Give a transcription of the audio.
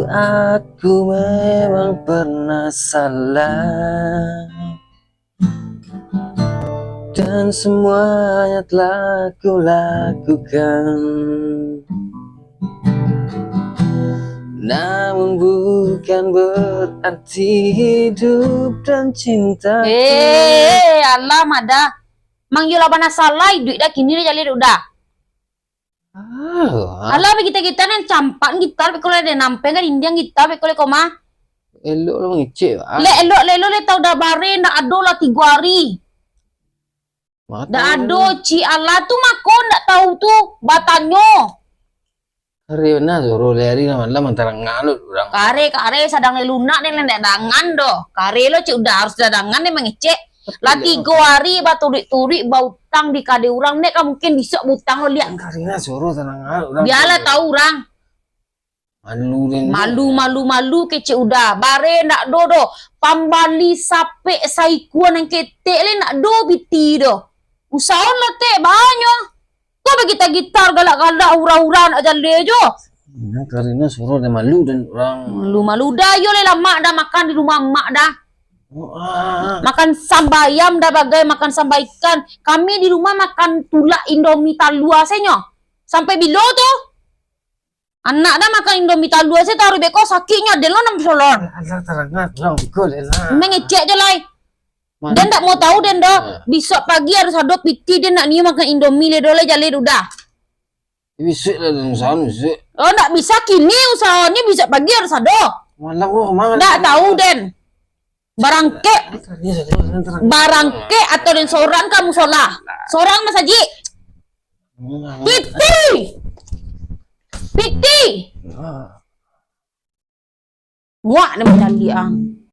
aku memang pernah salah, dan semuanya telah kulakukan. Namun bukan berarti hidup dan cinta. Allah mada. Manggil apa salah duit dah kini dah jadi udah. Allah bagi kita nih campak gitar kalau ada nampak kan Indian gitar kalau koma. Elok lah mengecek. Le tau dah bare ndak ado lah 3 hari. Ndak ado ci Allah tu makon ndak tahu tu batanyo. Hari mana suruh lari lah malam antara ngalut orang. Kare sadang lunak nih ndak dangan doh. Kare lo ci udah harus dadangan nih mengecek. Lah 3 hari baturik-turik bau utang di kade orang nek kan mungkin bisa butang lo lihat. Karina suruh tenang orang. Biarlah tahu orang. Malu kece udah. Bare nak do pambali sape saikuan yang ketek le nak do biti do. Usahaon lo te banyak. Kau bagi gitar galak-galak ura-ura nak jalan jo. Karina suruh dia malu dan orang. Malu dah yo le lama dah makan di rumah mak dah. Makan sambayam dah bagai makan sambaikan. Kami di rumah makan tulak Indomie talua senyo. Sampai bilo tuh. Anak dah makan Indomie talua saya taruh beko sakitnya dia lo 6 solon. Allah terangat long ikut lah. Mengecek je lah. Dan tak mau tahu dan dah besok pagi harus ada piti dia nak ni makan Indomie le dole jale udah. Bisa lah dan usaha bisa. Oh nak bisa kini usahanya bisa pagi harus ada. Malah gua kemana? Tak tahu den. Barangke atau den seorang kamu solah. Seorang Mas Haji. Piti. Muak dia macam dia.